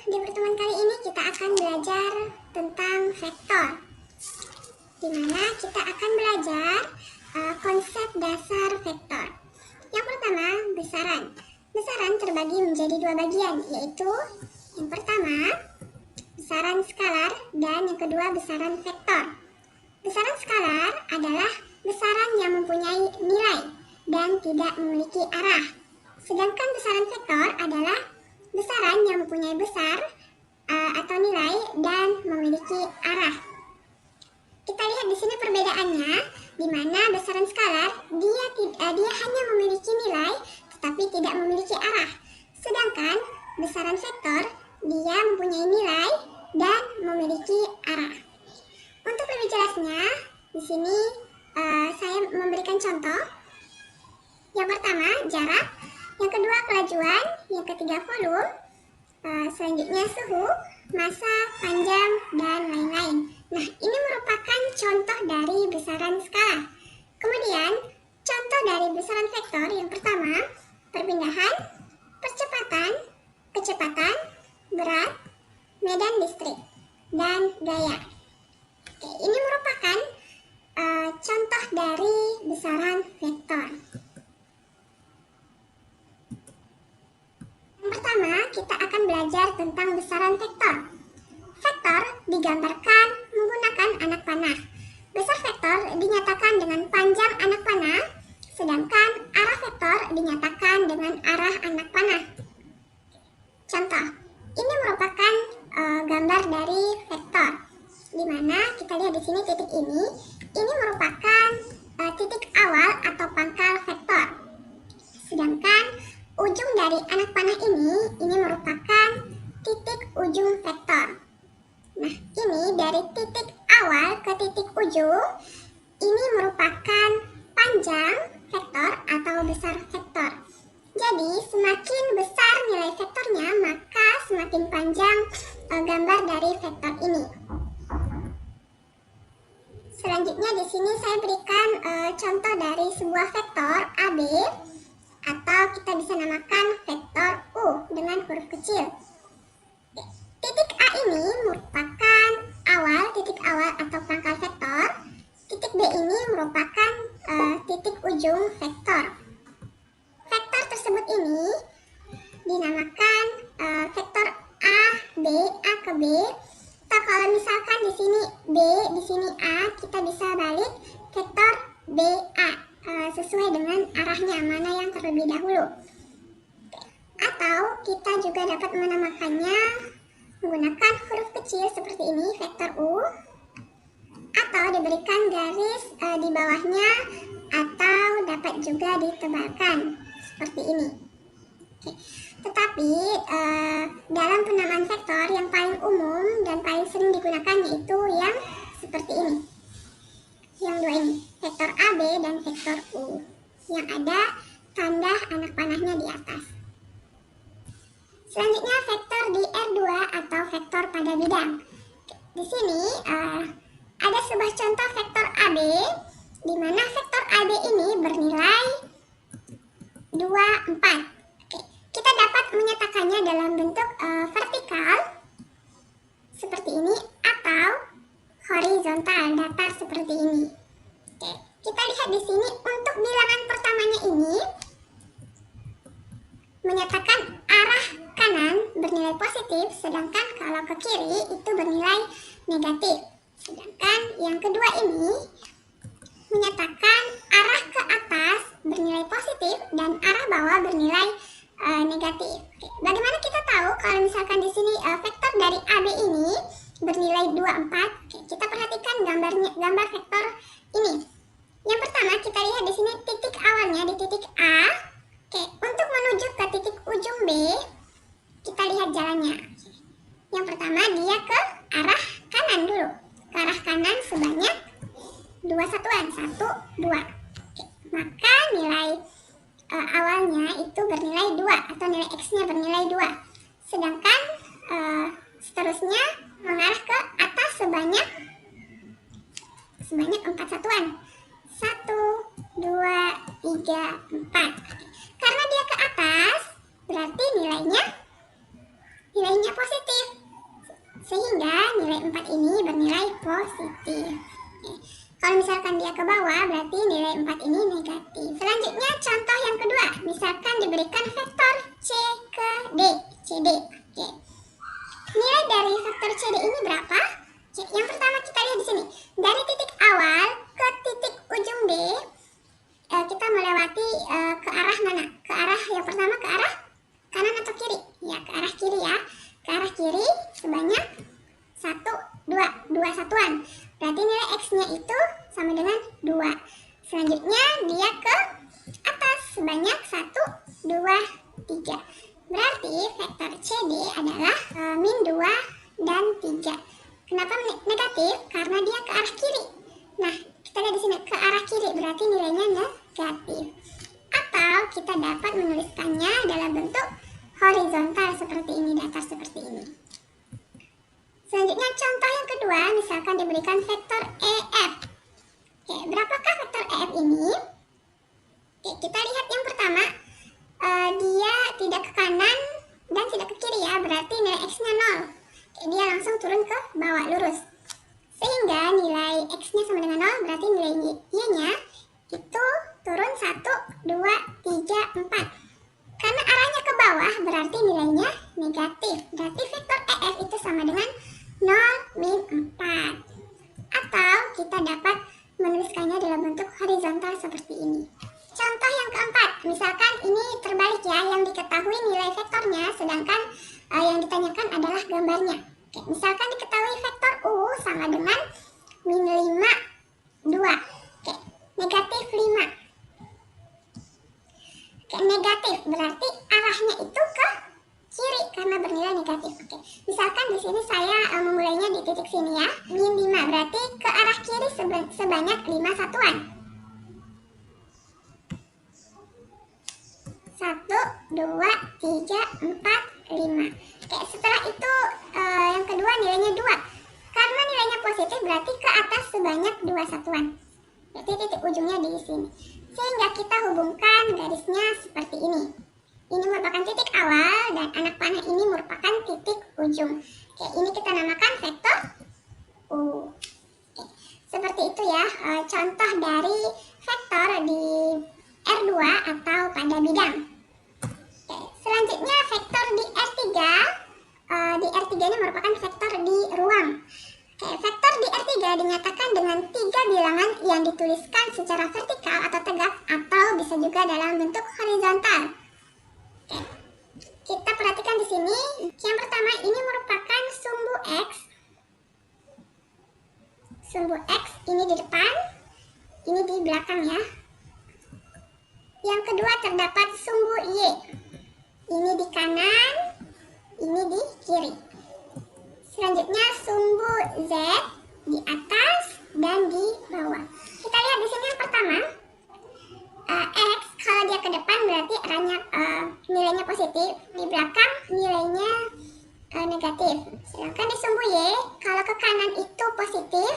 di pertemuan kali ini kita akan belajar tentang vektor, di mana kita akan belajar konsep dasar vektor. Yang pertama, besaran. Besaran terbagi menjadi dua bagian, yaitu yang pertama, besaran skalar, dan yang kedua, besaran vektor. Besaran skalar adalah besaran yang mempunyai nilai dan tidak memiliki arah. Sedangkan besaran vektor adalah besaran yang mempunyai besar atau nilai dan memiliki arah. Kita lihat di sini perbedaannya, di mana besaran skalar dia hanya memiliki nilai tetapi tidak memiliki arah. Sedangkan besaran vektor dia mempunyai nilai dan memiliki arah. Untuk lebih jelasnya, di sini saya memberikan contoh. Yang pertama, jarak. Yang kedua, kelajuan. Yang ketiga, volume. Selanjutnya, suhu, massa, panjang, dan lain-lain. Nah, ini merupakan contoh dari besaran skala. Kemudian, contoh dari besaran vektor yang pertama, perpindahan, percepatan, kecepatan, berat, medan listrik, dan gaya. Oke, ini merupakan contoh dari besaran vektor. Yang pertama, kita akan belajar tentang besaran vektor. Vektor digambarkan menggunakan anak panah. Besar vektor dinyatakan dengan panjang anak panah, sedangkan arah vektor dinyatakan dengan arah anak panah. Contoh, ini merupakan gambar dari vektor, di mana kita lihat di sini titik ini merupakan titik awal atau pangkal vektor. Sedangkan ujung dari anak panah ini merupakan titik ujung vektor. Nah, ini dari titik awal ke titik ujung, ini merupakan panjang vektor atau besar vektor. Jadi, semakin besar nilai vektornya, maka semakin panjang gambar dari vektor ini. Selanjutnya di sini saya berikan contoh dari sebuah vektor AB, atau kita bisa namakan vektor U dengan huruf kecil. Titik A ini merupakan titik awal atau pangkal vektor. Titik B ini merupakan titik ujung vektor. Vektor tersebut ini dinamakan vektor A, B, A ke B. Atau kalau misalkan di sini B, di sini A, kita bisa balik vektor BA sesuai dengan arahnya, mana yang terlebih dahulu. Atau kita juga dapat menamakannya menggunakan huruf kecil seperti ini, vektor U, atau diberikan garis di bawahnya, atau dapat juga ditebalkan seperti ini. Oke. Tetapi dalam penamaan vektor yang paling umum dan paling sering digunakan yaitu yang seperti ini, yang dua ini, vektor AB dan vektor U, yang ada tanda anak panahnya di atas. Selanjutnya vektor di R2 atau vektor pada bidang. Di sini ada sebuah contoh vektor AB, di mana vektor AB ini bernilai 2, 4. Kita dapat menyatakannya dalam bentuk vertikal seperti ini atau horizontal datar seperti ini. Oke, kita lihat di sini untuk bilangan pertamanya ini menyatakan arah kanan bernilai positif, sedangkan kalau ke kiri itu bernilai negatif. Sedangkan yang kedua ini menyatakan arah ke atas bernilai positif dan arah bawah bernilai negatif. Oke. Bagaimana kita tahu kalau misalkan di sini vektor dari AB ini bernilai 2, 4? Oke, kita perhatikan gambar vektor ini. Yang pertama kita lihat di sini titik awalnya di titik A. Oke, untuk menuju ke titik ujung B, kita lihat jalannya. Yang pertama dia ke arah kanan dulu, ke arah kanan sebanyak 2 satuan, 1, 2. Oke, maka nilai awalnya itu bernilai 2 atau nilai X-nya bernilai 2. Sedangkan seterusnya mengarah ke atas sebanyak 4 satuan. 1, 2, 3, 4. Karena dia ke atas, berarti nilainya nilainya positif. Sehingga nilai 4 ini bernilai positif. Oke. Kalau misalkan dia ke bawah, berarti nilai 4 ini negatif. Selanjutnya contoh yang kedua, misalkan diberikan vektor C ke D, CD. Oke. Nilai dari vektor CD ini berapa? Oke. Yang pertama kita lihat di sini. Dari titik awal ke titik ujung D, kita melewati ke arah mana? Ke arah yang pertama, ke arah kanan atau kiri? Ya, ke arah kiri ya. Ke arah kiri sebanyak 2 satuan. Berarti nilai X-nya itu sama dengan 2. Selanjutnya dia ke atas sebanyak 1, 2, 3. Berarti vektor CD adalah min 2 dan 3. Kenapa negatif? Karena dia ke arah kiri. Nah, kita lihat di sini ke arah kiri berarti nilainya negatif. Atau kita dapat menuliskannya dalam bentuk horizontal seperti ini, datar seperti ini. Selanjutnya contoh yang kedua, misalkan diberikan vektor EF. Oke, berapakah vektor EF ini? Oke, kita lihat yang pertama, dia tidak ke kanan dan tidak ke kiri ya, berarti nilai X-nya 0. Oke, dia langsung turun ke bawah lurus. Sehingga nilai X-nya sama dengan 0, berarti nilai Y-nya itu turun 1, 2, 3, 4. Karena arahnya ke bawah, berarti nilainya negatif. Berarti vektor EF itu sama dengan 0, min 4. Atau kita dapat menuliskannya dalam bentuk horizontal seperti ini. Contoh yang keempat, misalkan ini terbalik ya, yang diketahui nilai vektornya, sedangkan yang ditanyakan adalah gambarnya. Oke, misalkan diketahui vektor U sama dengan min 5, 2. Oke, negatif 5. Oke, negatif berarti arahnya itu ke kiri karena bernilai negatif. Oke, misalkan di sini saya memulainya di titik sini ya, min 5 berarti ke arah kiri sebanyak 5 satuan. 1, 2, 3, 4, 5. Oke, setelah itu yang kedua nilainya 2. Karena nilainya positif berarti ke atas sebanyak 2 satuan. Berarti titik ujungnya di sini. Sehingga kita hubungkan garisnya seperti ini. Ini merupakan titik awal dan anak panah ini merupakan titik ujung. Oke, ini kita namakan vektor U. Oke, seperti itu ya contoh dari vektor di R2 atau pada bidang. Oke, selanjutnya vektor di R3. Di R3 ini merupakan vektor di ruang. Oke, vektor di R3 dinyatakan dengan 3 bilangan yang dituliskan secara vertikal atau tegak atau bisa juga dalam bentuk horizontal. Oke, kita perhatikan di sini. Yang pertama ini merupakan sumbu X. Sumbu X ini di depan, ini di belakang ya. Yang kedua terdapat sumbu Y. Ini di kanan, ini di kiri. Selanjutnya sumbu Z di atas dan di bawah. Kita lihat di sini yang pertama, X kalau dia ke depan berarti arahnya nilainya positif, di belakang nilainya negatif. Sedangkan di sumbu Y kalau ke kanan itu positif,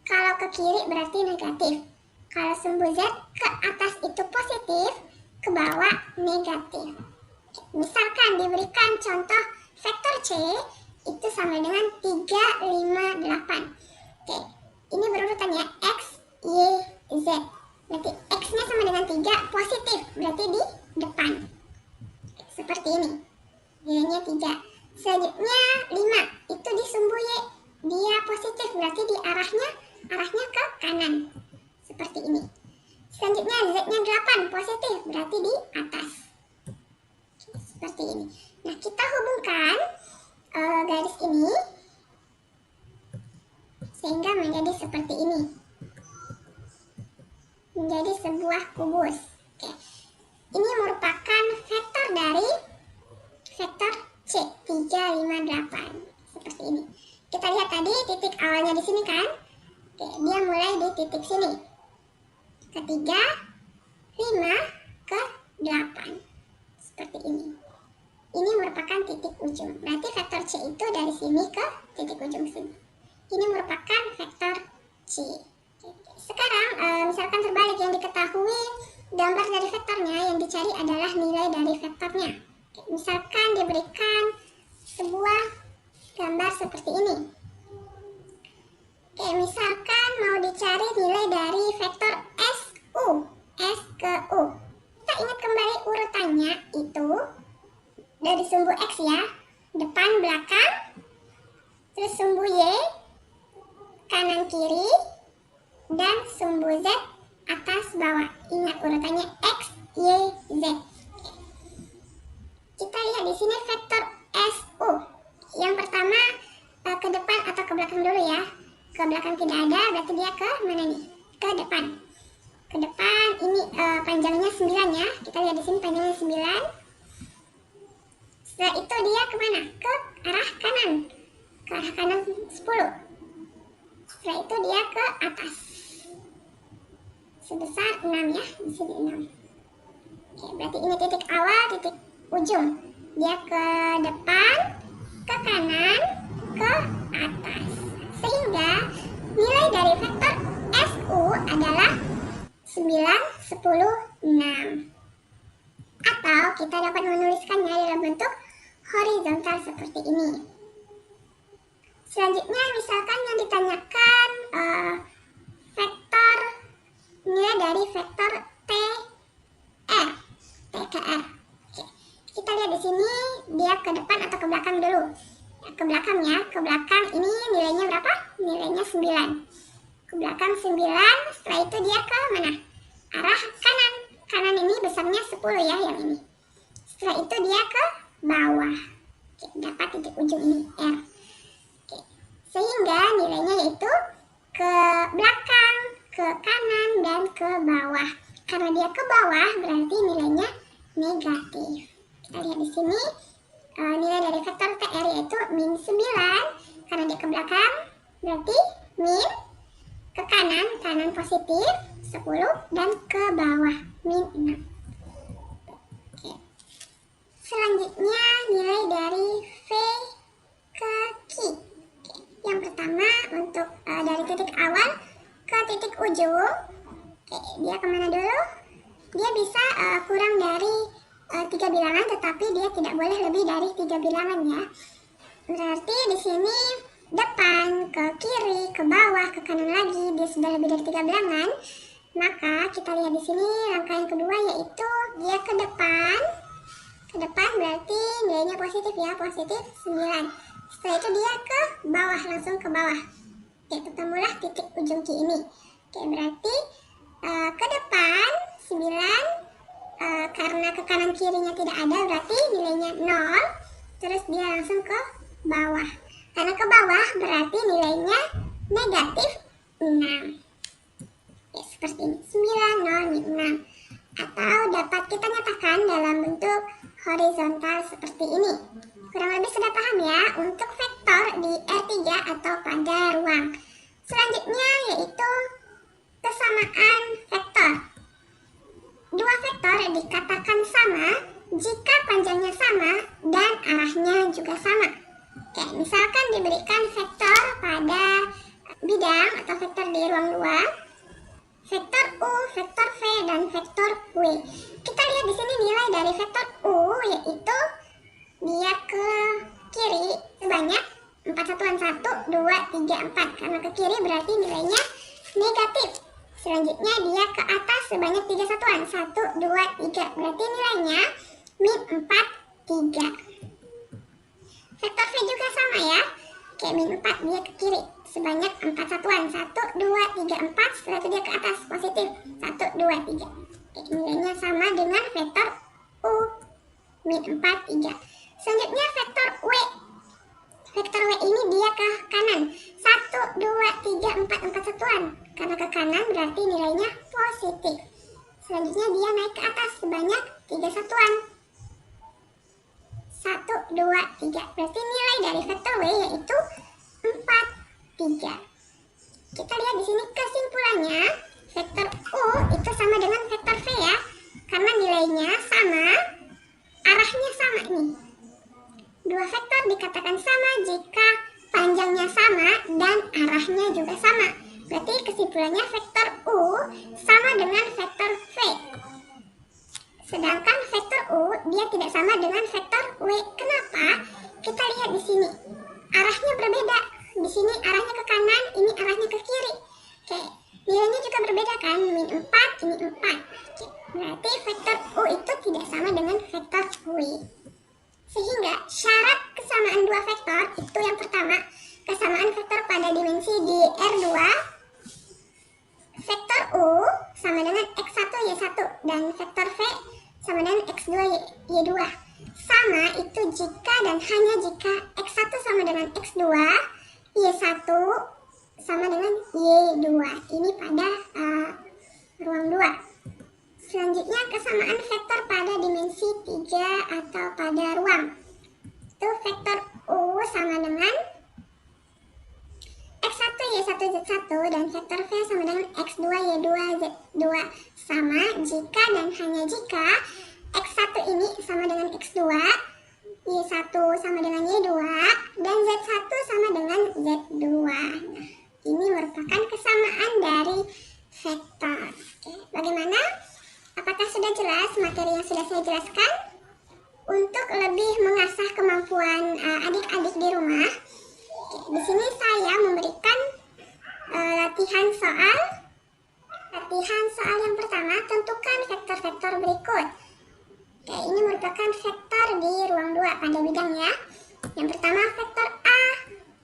kalau ke kiri berarti negatif. Kalau sumbu Z ke atas itu positif, ke bawah negatif. Misalkan diberikan contoh vektor C itu sama dengan 3, 5, 8. Oke, ini berurutannya X, Y, Z. Berarti X-nya sama dengan 3, positif, berarti di depan. Oke, seperti ini, nilainya 3. Selanjutnya 5, itu di sumbu Y. Dia positif, berarti di arahnya ke kanan. Seperti ini. Selanjutnya Z-nya 8, positif, berarti di atas. Seperti ini. Nah, kita hubungkan garis ini sehingga menjadi seperti ini, menjadi sebuah kubus. Oke. Ini merupakan vektor dari vektor C 3, 5, 8 seperti ini. Kita lihat tadi titik awalnya di sini kan. Oke, dia mulai di titik sini, ke 3, 5, ke 8 seperti ini. Ini merupakan titik ujung. Berarti vektor C itu dari sini ke titik ujung sini. Ini merupakan vektor C. Sekarang misalkan terbalik, yang diketahui gambar dari vektornya, yang dicari adalah nilai dari vektornya. Misalkan diberikan sebuah gambar seperti ini. Oke, misalkan mau dicari nilai dari vektor SU, S ke U. Kita ingat kembali urutannya itu dari sumbu X ya, depan belakang, terus sumbu Y, kanan kiri, dan sumbu Z atas bawah. Ingat urutannya X, Y, Z. Kita lihat di sini vektor SU. Yang pertama ke depan atau ke belakang dulu ya. Ke belakang tidak ada, berarti dia ke mana nih? Ke depan. Ke depan ini panjangnya 9 ya. Kita lihat di sini panjangnya 9. Setelah itu dia kemana? Ke arah kanan. Ke arah kanan 10. Setelah itu dia ke atas. Sebesar 6 ya. Di sini 6. Oke, berarti ini titik awal, titik ujung. Dia ke depan, ke kanan, ke atas. Sehingga nilai dari vektor SU adalah 9, 10, 6. Atau kita dapat menuliskannya dalam bentuk horizontal seperti ini. Selanjutnya misalkan yang ditanyakan vektor nilai dari vektor TR. Oke. Kita lihat di sini dia ke depan atau ke belakang dulu. Ke belakang ya, ke belakang ini nilainya berapa? Nilainya 9. Ke belakang 9, setelah itu dia ke mana? Arah kanan. Kanan ini besarnya 10 ya, yang ini. Setelah itu dia ke bawah. Oke, dapat titik ujung ini R. Oke. Sehingga nilainya yaitu ke belakang, ke kanan, dan ke bawah. Karena dia ke bawah berarti nilainya negatif. Kita lihat di sini nilai dari vektor TR yaitu min 9. Karena dia ke belakang berarti min, ke kanan, kanan positif 10, dan ke bawah min 6. Oke. Selanjutnya nilai dari V ke Q. Oke. Yang pertama untuk dari titik awal ke titik ujung. Oke, dia kemana dulu? Dia bisa kurang dari 3 bilangan, tetapi dia tidak boleh lebih dari 3 bilangan ya. Berarti di sini depan, ke kiri, ke bawah, ke kanan lagi dia sudah lebih dari 3 bilangan. Maka kita lihat di sini langkah yang kedua yaitu dia ke depan. Ke depan berarti nilainya positif ya, positif 9. Setelah itu dia ke bawah, langsung ke bawah. Oke, ketemulah titik ujung Q ini. Oke, berarti ke depan 9. Karena ke kanan kirinya tidak ada berarti nilainya 0. Terus dia langsung ke bawah. Karena ke bawah berarti nilainya negatif 6. Ya, seperti ini. 9, 0, min 6. Atau dapat kita nyatakan dalam bentuk horizontal seperti ini. Kurang lebih sudah paham ya untuk vektor di R3 atau pada ruang. Selanjutnya yaitu kesamaan vektor. Dua vektor dikatakan sama jika panjangnya sama dan arahnya juga sama. Oke, misalkan diberikan vektor pada bidang atau vektor di ruang 2, vektor U, vektor V, dan vektor W. Kita lihat di sini nilai dari vektor U yaitu dia ke kiri sebanyak 4 satuan, 1, 2, 3, 4. Karena ke kiri berarti nilainya negatif. Selanjutnya dia ke atas sebanyak 3 satuan, 1, 2, 3. Berarti nilainya min 4, 3. Vektor V juga sama ya. Oke, min 4 dia ke kiri sebanyak 4 satuan, 1, 2, 3, 4. Setelah itu dia ke atas positif 1, 2, 3. Oke, nilainya sama dengan vektor U, min 4, 3. Selanjutnya vektor W. Vektor W ini dia ke kanan 1, 2, 3, 4, 4 satuan. Karena ke kanan berarti nilainya positif. Selanjutnya dia naik ke atas sebanyak 3 satuan, 1, 2, 3. Berarti nilai dari vektor W yaitu 4, 3. Kita lihat di sini kesimpulannya vektor U itu sama dengan vektor V ya. Karena nilainya sama, arahnya sama nih. Dua vektor dikatakan sama jika panjangnya sama dan arahnya juga sama. Berarti kesimpulannya vektor U sama dengan vektor V. Sedangkan vektor U dia tidak sama dengan vektor W. Kenapa? Kita lihat Sehingga syarat kesamaan dua vektor itu yang pertama, kesamaan vektor pada dimensi di R2, vektor U sama dengan X1 Y1 dan vektor V sama dengan X2 Y2. Sama itu jika dan hanya jika X1 sama dengan X2, Y1 sama dengan Y2. Ini pada ruang 2. Selanjutnya kesamaan vektor pada dimensi 3 atau pada ruang. Itu vektor U sama dengan X1 Y1 Z1 dan vektor V sama dengan X2 Y2 Z2. Sama jika dan hanya jika X1 ini sama dengan X2, Y1 sama dengan Y2, dan Z1 sama dengan Z2. Nah, ini merupakan kesamaan dari vektor. Oke, bagaimana? Apakah sudah jelas materi yang sudah saya jelaskan? Untuk lebih mengasah kemampuan adik-adik di rumah, di sini saya memberikan latihan soal. Latihan soal yang pertama, tentukan vektor-vektor berikut. Oke, ini merupakan vektor di ruang 2 pada bidangnya. Yang pertama vektor A,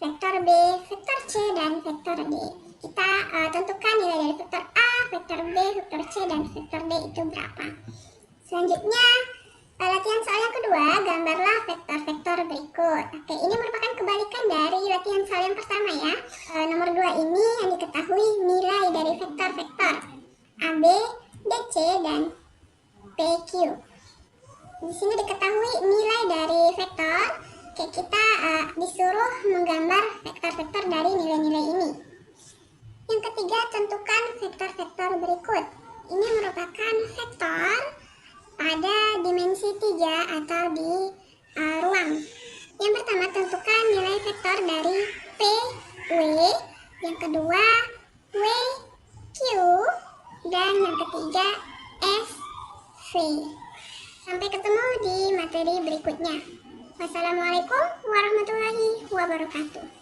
vektor B, vektor C, dan vektor D. Kita tentukan nilai dari vektor A, vektor B, vektor C, dan vektor D itu berapa. Selanjutnya, latihan soal yang kedua, gambarlah vektor-vektor berikut. Oke, ini merupakan kebalikan dari latihan soal yang pertama ya. Nomor 2 ini yang diketahui nilai dari vektor-vektor AB, DC, dan PQ. Di sini diketahui nilai dari vektor. Oke, kita disuruh menggambar vektor-vektor dari nilai-nilai ini. Yang ketiga, tentukan vektor-vektor berikut. Ini merupakan vektor pada dimensi 3 atau di ruang. Yang pertama, tentukan nilai vektor dari P, W. Yang kedua, W, Q. Dan yang ketiga, S, V. Sampai ketemu di materi berikutnya. Wassalamualaikum warahmatullahi wabarakatuh.